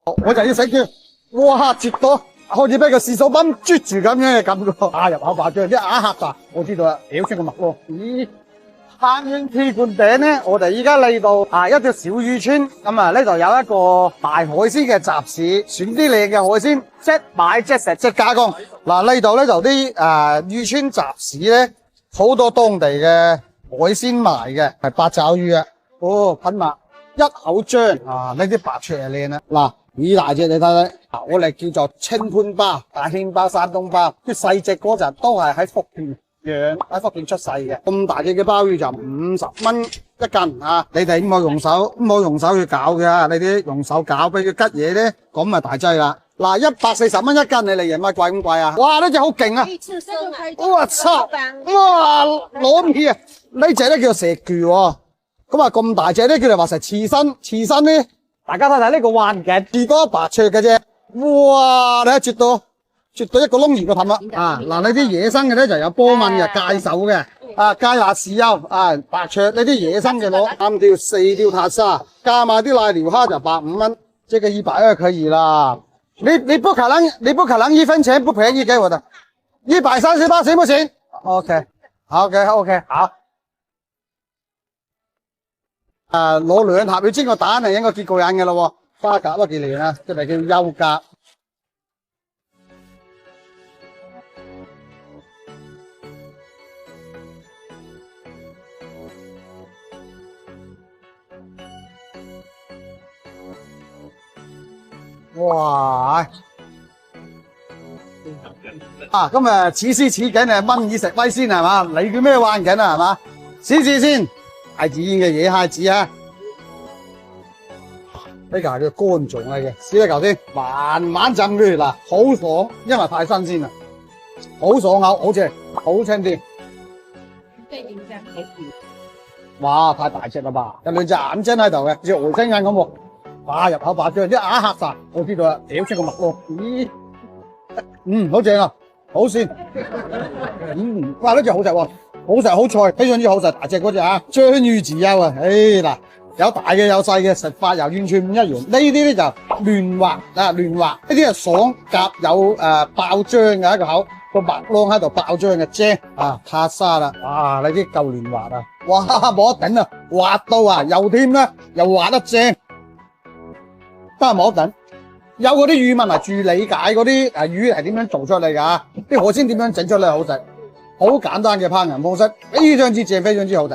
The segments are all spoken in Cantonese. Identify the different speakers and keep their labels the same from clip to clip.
Speaker 1: 我就要食佢，哇，絕到好似俾個士手泵啜住咁樣嘅感覺，打入口爆漿，一下嚇咋，我知道啦，屌出個麥咯。咦，攀遠鐵罐頂咧，我哋依家嚟到一條小漁村，咁啊呢度有一個賣海鮮嘅集市，選啲靚嘅海鮮，即買即食即加工。嗱呢度咧就啲漁村集市咧，好多當地嘅海鮮賣嘅，係八爪魚啊，哦噴墨一口漿啊，呢啲白灼係靚啦，嗱。幾大隻你睇睇，我哋叫做清潘鮑、大興鮑、山東鮑，啲細隻嗰陣都係喺福建養，喺福建出世嘅。咁大隻嘅鮑魚就50蚊一斤啊！你哋唔好用手去搞嘅，你啲用手搞俾佢吉嘢咧，咁咪大劑啦。嗱，140蚊一斤，你嚟人乜貴咁貴啊？哇，呢隻好勁啊！我操！哇，攞面啊！呢隻咧叫做蛇具喎，咁啊咁大隻咧，叫做話成刺身咧。大家睇睇呢個環境，至多白灼嘅啫。哇！你睇絕到一個窿完個噴啦。啊，嗱，呢啲野生嘅咧就有波紋嘅、戒手嘅，芥辣豉油，白灼呢啲野生嘅攞3條4條塔沙，加埋啲瀨尿蝦就150蚊，這個120可以啦。你不可能1分錢不便宜給我的，138行不行 ？OK， 好。攞2盒要煎個蛋係應該結過癮嘅咯，花甲都幾靚啊，即係叫優甲。哇！今日此時此景係蚊耳石威先係嘛？你叫咩環境啊係嘛？試先。大自然嘅野蟹子啊，呢個係叫乾粽嚟嘅，試一嚿先，慢慢浸佢嗱，好爽，因為太新鮮啦，好爽口，好正，好清甜。哇，太大隻啦吧，有2隻眼睛喺度嘅，似外星人咁喎，哇，入口爆漿，一下嚇晒，我知道啦，屌出個麥咯，咦，好正啊，好鮮，哇，呢隻好食喎。好食好菜，非常之好食，大隻嗰隻啊，章魚自由啊，嗱，有大嘅有細嘅，食法又完全唔一樣。呢啲咧就嫩滑，呢啲係爽夾有爆漿嘅一個口，個麥啷喺度爆漿嘅啫，塔沙啦，哇，呢啲夠嫩滑啊，哇，冇得頂啊，滑到啊，又甜啦，又滑得正，真係冇得頂。有嗰啲漁民嚟住理解嗰啲魚係點樣做出嚟噶，啲海鮮點樣整出嚟好食。好簡單嘅烹飪方式，非常之正，非常之好食。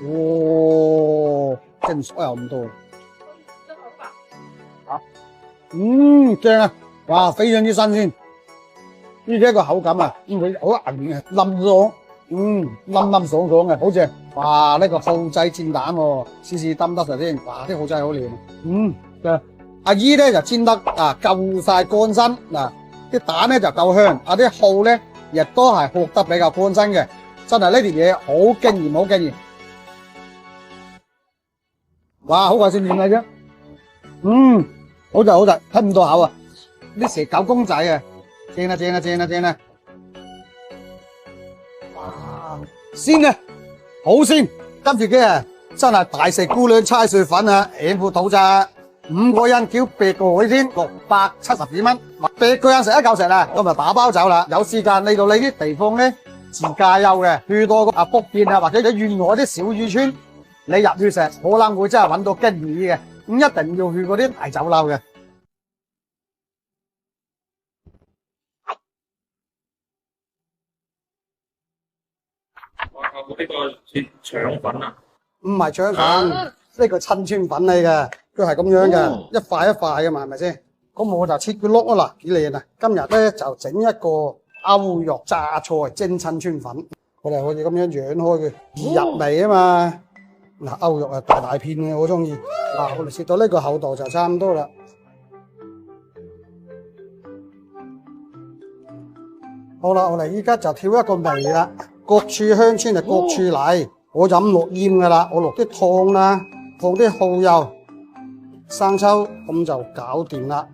Speaker 1: 哇，真水又咁多。正啊！哇，非常之新鮮。呢隻個口感啊，佢好硬嘅，腍爽，腍爽爽嘅，好正。哇，呢個蠔仔煎蛋喎，試抌得實先。哇，啲蠔仔好靚。正。阿姨咧就煎得夠晒乾身，嗱，啲蛋咧就夠香，啲蠔咧。亦都係學得比較乾身嘅，真係呢條嘢好驚豔，好驚豔！哇，好鬼鮮甜嚟啫，好食，睇唔到口啊！啲蛇狗公仔啊，正啊！哇，鮮啊，好鮮！跟住嘅真係大食姑娘猜碎粉啊，應付到咋？5個人叫8個海鮮，670幾蚊，8個人食一嚿食啦，咁就打包走啦。有時間嚟到呢啲地方咧，自駕遊嘅，去到福建或者沿海啲小漁村，你入去食，可能會真係搵到驚喜嘅，咁一定要去嗰啲大酒樓嘅。
Speaker 2: 呢個腸粉啊？
Speaker 1: 唔係腸粉，呢個襯川粉嚟嘅。佢係咁樣嘅，一塊一塊嘅嘛，係咪先？咁我就切佢碌啊，嗱，幾靚啊！今日咧就整一個歐肉榨菜蒸襯川粉，我哋可以咁樣揚開佢，易入味啊嘛。嗱，歐肉啊大片嘅，我中意。嗱，我哋切到呢個厚度就差唔多啦。好啦，我哋依家就調一個味啦，各處鄉村就各處嚟。我就咁落鹽噶啦，我落啲湯啦，放啲蠔油。生抽咁就搞掂啦。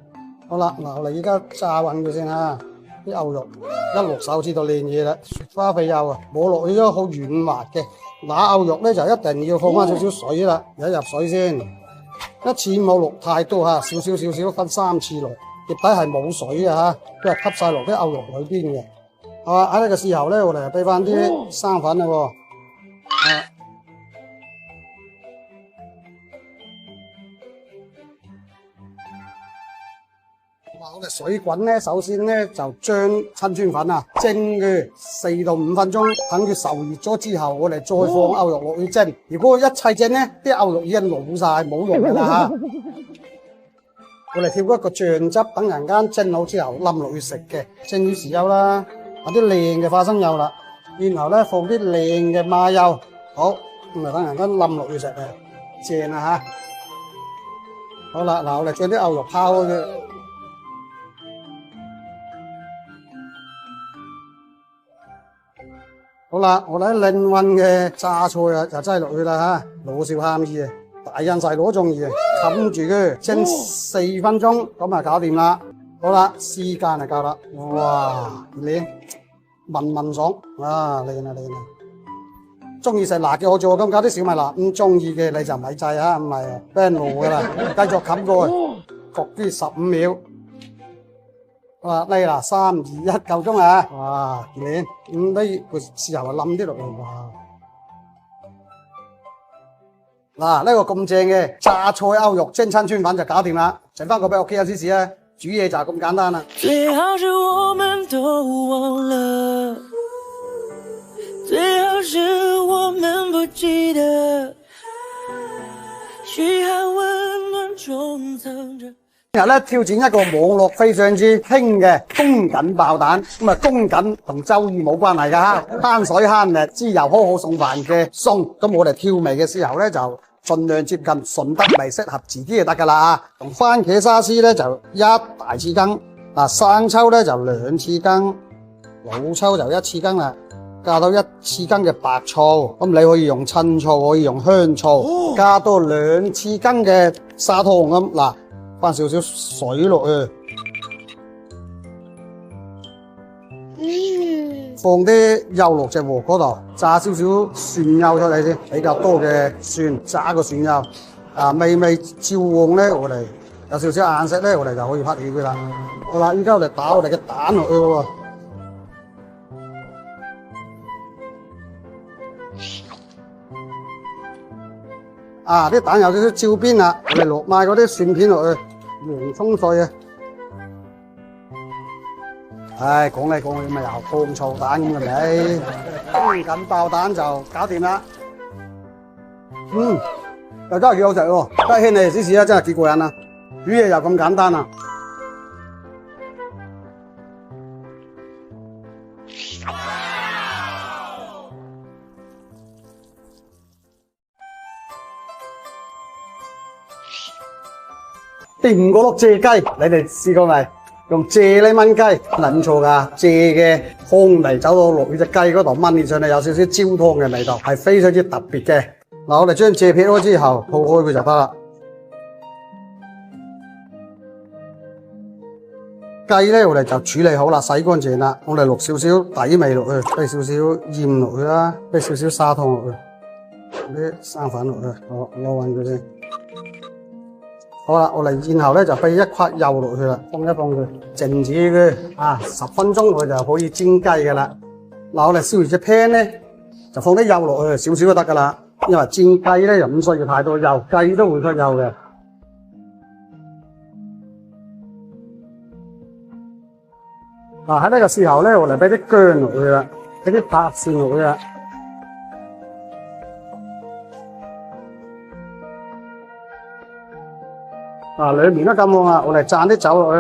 Speaker 1: 好啦，嗱，我哋而家炸勻佢先啊。啲牛肉一落手知道靚嘢啦，雪花肥幼啊，摸落去都好軟滑嘅。嗱，牛肉咧就一定要放翻少少水啦，有一入水先，一次冇落太多嚇，少少分3次落，碟底係冇水嘅嚇，都係吸晒落啲牛肉裏邊嘅。係嘛？喺呢個時候咧，我哋就俾翻啲生粉啦喎。我哋水滾咧，首先咧就將親川粉啊蒸佢4到5分鐘，等佢受熱咗之後，我哋再放牛肉落去蒸。如果一齊蒸咧，啲牛肉已經老晒冇用噶啦嚇。我哋調一個醬汁，等陣間蒸好之後冧落去食嘅。蒸魚豉油啦，或者靚嘅花生油啦，然後咧放啲靚嘅麻油，好咁啊，等陣間冧落去食嘅，正啊嚇。好啦，嗱我哋將啲牛肉拋開佢。好啦，我哋另運嘅榨菜啊，就擠落去啦嚇，老少咸宜啊，大人細路都中意啊，冚住佢蒸4分鐘，咁啊搞掂啦。好啦，時間就夠啦，哇，靚，聞爽，啊靚啊靚啊！中意食辣嘅我做咁加啲小米辣，唔中意嘅你就咪制啊，唔係俾人餓噶啦。繼續冚過去，焗啲15秒。哇！嚟啦，3、2、1，夠鐘啊！哇，靚！咁呢個時候啊，冧啲落去，哇！嗱，呢個咁正嘅榨菜牛肉蒸親川粉就搞掂啦，整翻個俾屋企人試試啊！煮嘢就係咁簡單啦。
Speaker 3: 最好是我們都忘了，最好是我們不記得，噓寒問暖中藏着。
Speaker 1: 今日咧挑戰一個網絡非常之興嘅宮頸爆蛋，咁啊宮頸同周易冇關係噶吓，慳水慳力，滋油好好送飯嘅餸。咁我哋調味嘅時候咧就盡量接近順德味，適合自己就得噶啦。同番茄沙司咧就1大匙羹，嗱生抽咧就2匙羹，老抽就1匙羹啦，加到1匙羹嘅白醋，咁你可以用陳醋，可以用香醋，加多2匙羹嘅砂糖咁嗱。翻少少水落去，放啲油落隻鑊嗰度，炸少少蒜油出嚟先，比較多嘅蒜，炸個蒜油，味照旺咧，我哋有少少顏色咧，我哋就可以拍起佢啦。好啦，依家我哋打我哋嘅蛋落去喎。啲蛋有少少焦邊啦，我哋落埋嗰啲蒜片落去。洋葱碎啊！唉，講嚟講去咪又乾燥蛋咁嘅味，宮頸爆蛋就搞掂啦。又真係幾好食喎！家兄你嚟試試啊，真係幾過癮啊！煮嘢又咁簡單啊！掂嗰碌蔗雞，你哋試過未？用蔗嚟炆雞，唔錯噶。蔗嘅香味走到落去隻雞嗰度炆起上嚟，有少少焦湯嘅味道，係非常之特別嘅。嗱，我哋將蔗撇開之後，鋪開佢就得啦。雞咧，我哋就處理好啦，洗乾淨啦。我哋落少少底味落去，俾少少鹽落去啦，俾少少砂糖落去，啲生粉落去，好撈勻佢先。好啦，我哋然後咧就俾一塊油落去啦，放一放佢，靜止佢10分鐘，我就可以煎雞噶啦。嗱，我哋燒完隻 pan 咧，就放啲油落去，少少就得噶啦。因為煎雞咧又唔需要太多油，雞都會出油嘅。喺呢個時候咧，我哋俾啲薑落去啦，俾啲白蒜落去啦。兩面都咁旺啦，我哋灒啲酒落去，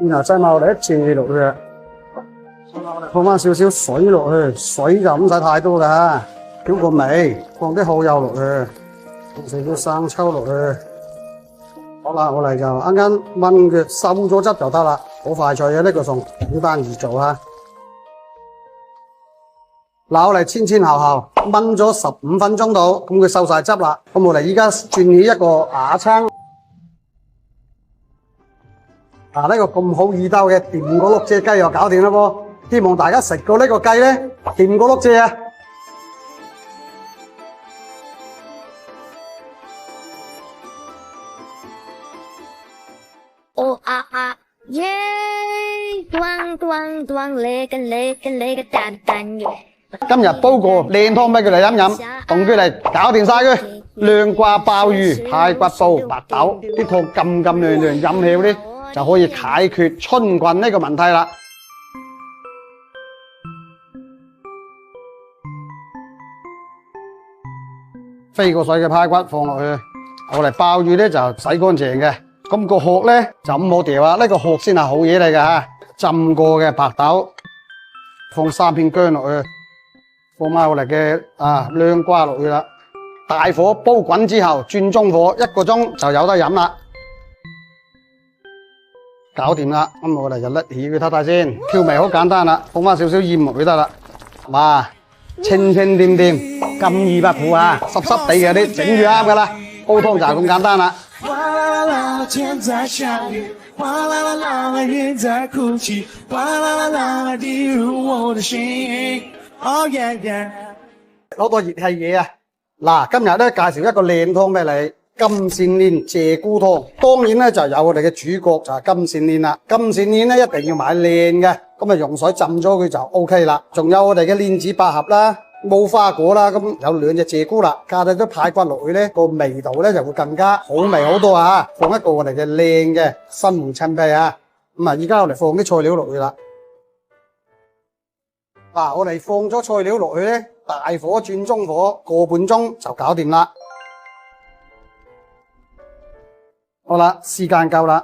Speaker 1: 然後再埋我哋啲蔗落去，放翻少少水落去，水就唔使太多噶，調個味，放啲蠔油落去，放少少生抽落去。好啦，我哋就啱啱炆佢收咗汁就得啦，好快脆嘅呢個餸，簡單易做啊！嗱，我哋前後後炆咗15分鐘到，咁佢收晒汁啦。咁我哋依家轉起一個瓦罉，呢個咁好意兜嘅掂過碌蔗雞又搞掂啦噃。希望大家食過呢個雞咧，掂過碌蔗啊！今日煲個靚湯俾佢哋飲飲，同佢哋搞掂晒佢。涼瓜鮑魚、排骨煲、白豆，啲湯咁咁涼涼飲起咧，就可以解決春困呢個問題啦。飛過水嘅排骨放落去，我哋鮑魚咧就洗乾淨嘅，咁個殼咧就唔好掉啊，呢個殼先係好嘢嚟嘅吓。浸過嘅白豆，放3片薑落去，放埋我哋嘅涼瓜落去啦。大火煲滾之後，轉中火1個鐘就有得飲啦，搞掂啦。咁我哋就甩起佢睇睇先，調味好簡單啦，放翻少少鹽落去得啦。哇，清清甜甜，咁易不苦啊，濕濕地嘅你整住啱噶啦，煲湯就係咁簡單啦。
Speaker 3: 嘩啦啦啦，天在下雨，嘩啦啦啦，云在哭泣，嘩啦啦啦，滴入我的心。Oh yeah yeah。
Speaker 1: 攞個熱氣嘢啊！嗱，今日咧介紹一個靚湯俾你，金線蓮鷓鴣湯。當然咧就有我哋嘅主角就係金線蓮啦。金線蓮咧一定要買靚嘅，咁啊用水浸咗佢就 OK 啦。仲有我哋嘅蓮子百合啦、無花果啦，咁有2隻鷓鴣啦，加咗啲排骨落去咧，個味道咧就會更加好味好多啊！放一個我哋嘅靚嘅新紅襯皮啊，咁啊依家我哋放啲菜料落去啦。嗱，我哋放咗菜料落去咧，大火轉中火個半鐘就搞掂啦。好啦，時間夠啦。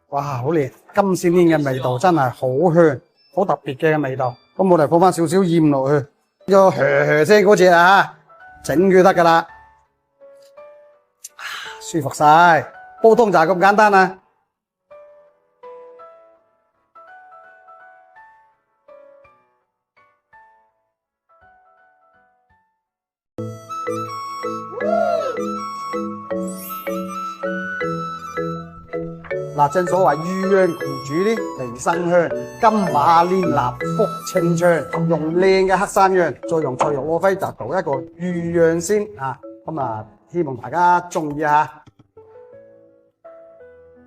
Speaker 1: 哇，好靚！金線蓮嘅味道真係好香，好特別嘅味道。咁我哋放翻少少鹽落去，個噓聲嗰隻啊，整佢得噶啦。舒服晒，煲湯就係咁簡單啦。嗱，正所謂御釀苦煮啲離生香，金馬蓮蠟福清暢，用靚嘅黑山羊，再用脆肉鍋飛就做一個御釀先啊！咁啊，希望大家中意下。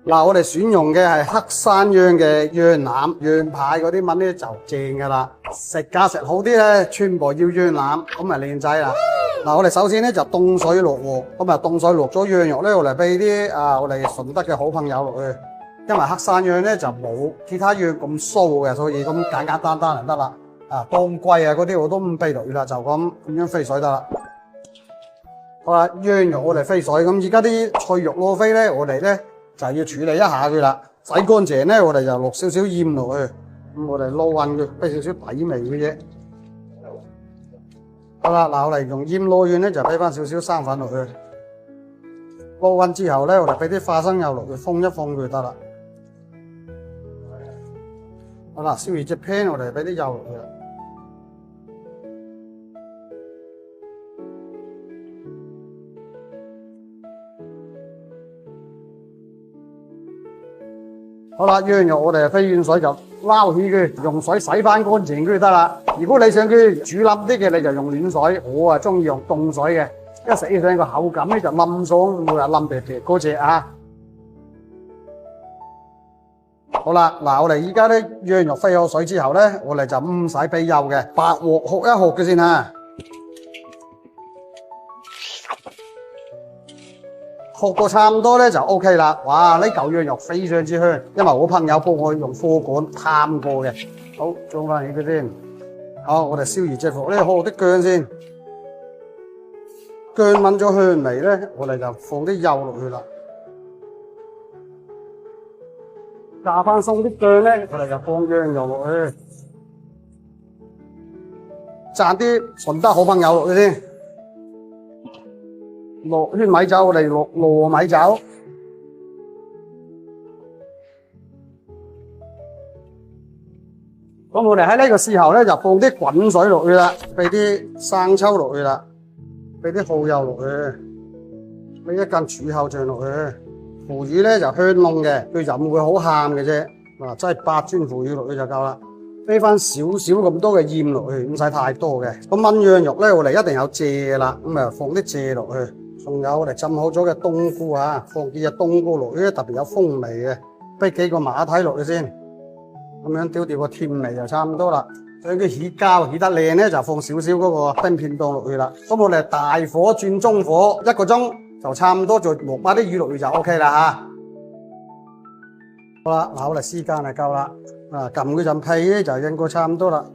Speaker 1: 嗱，我哋選用嘅係黑山羊嘅羊腩、羊排嗰啲蚊咧就正噶啦，食價食好啲咧，全部要羊腩，咁咪靚仔啦。嗱，我哋首先咧就凍水落鑊，咁啊凍水落咗羊肉咧，我嚟俾啲我哋順德嘅好朋友落去，因為黑山羊咧就冇其他羊咁騷嘅，所以咁簡簡單單就得啦。當歸啊嗰啲我都唔俾落去啦，就咁樣飛水得啦。好啦，羊肉我哋飛水，咁而家啲脆肉攞飛咧，我哋咧就要處理一下佢啦，洗乾淨咧，我哋就落少少鹽落去，咁我哋撈勻佢，俾少少底味嘅啫。好啦，嗱，我哋用鹽撈完咧，就俾翻少少生粉落去，撈勻之後咧，我哋俾啲花生油落去，封一封佢得啦。好啦，燒熱隻 pan， 我哋俾啲油落去啦。好啦，羊肉我哋飛完水就撈起佢，用水洗翻乾淨佢就得啦。如果你想佢煮腍啲嘅，你就用暖水。我啊中意用凍水嘅，一食起上個口感咧就腍爽，唔會話腍皮皮嗰隻啊。好啦，嗱，我哋依家咧羊肉飛好水之後咧，我哋就唔使俾油嘅，白鑊學一學嘅先啊。學到差唔多咧就 OK 啦。哇，呢嚿羊肉非常之香，因為我朋友幫我用火管探過嘅。好，裝翻起佢先。好，我哋燒熱隻火咧，學啲薑先。薑聞咗香味咧，我哋就放啲油落去啦。炸翻鬆啲薑咧，我哋就放羊肉落去。讚啲順德好朋友落去先。落圈米酒，我哋落糯米酒。咁我哋喺呢個時候咧，就放啲滾水落去啦，俾啲生抽落去啦，俾啲蠔油落去，俾一羹柱口醬落去。腐乳咧就香濃嘅，佢飲會好鹹嘅啫。嗱，真係8磚腐乳落去就夠啦。俾翻少少咁多嘅鹽落去，唔使太多嘅。咁炆羊肉咧，我哋一定有蔗啦，咁啊放啲蔗落去。仲有我哋浸好咗嘅冬菇啊，放幾隻冬菇落去，特別有風味嘅。俾幾個馬蹄落去先。咁樣調個甜味就差唔多啦。將佢起膠起得靚咧，就放少少嗰個冰片凍落去啦。咁我哋大火轉中火1個鐘，就差唔多就落埋啲魚落去就 OK 啦嚇。好啦，嗱我哋時間就夠啦。撳嗰陣屁咧就應該差唔多啦。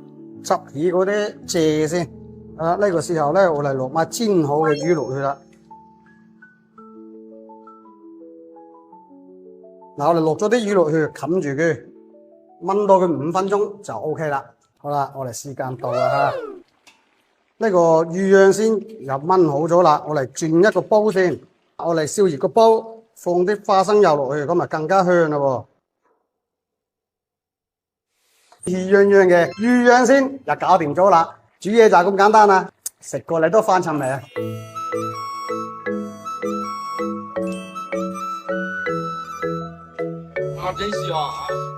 Speaker 1: 執起嗰啲蔗先。呢個時候咧，我哋落埋煎好嘅魚落去啦。嗱，我哋落咗啲魚落去，冚住佢，燜多佢5分鐘就 OK 啦。好啦，我哋時間到啦嚇。呢個魚樣先又燜好咗啦，我哋轉一個煲先。我哋燒熱個煲，放啲花生油落去，咁咪更加香啦喎。魚樣樣嘅魚樣先又搞掂咗啦。煮嘢就係咁簡單啦，食過你都翻尋味啊！
Speaker 2: 啊，真香！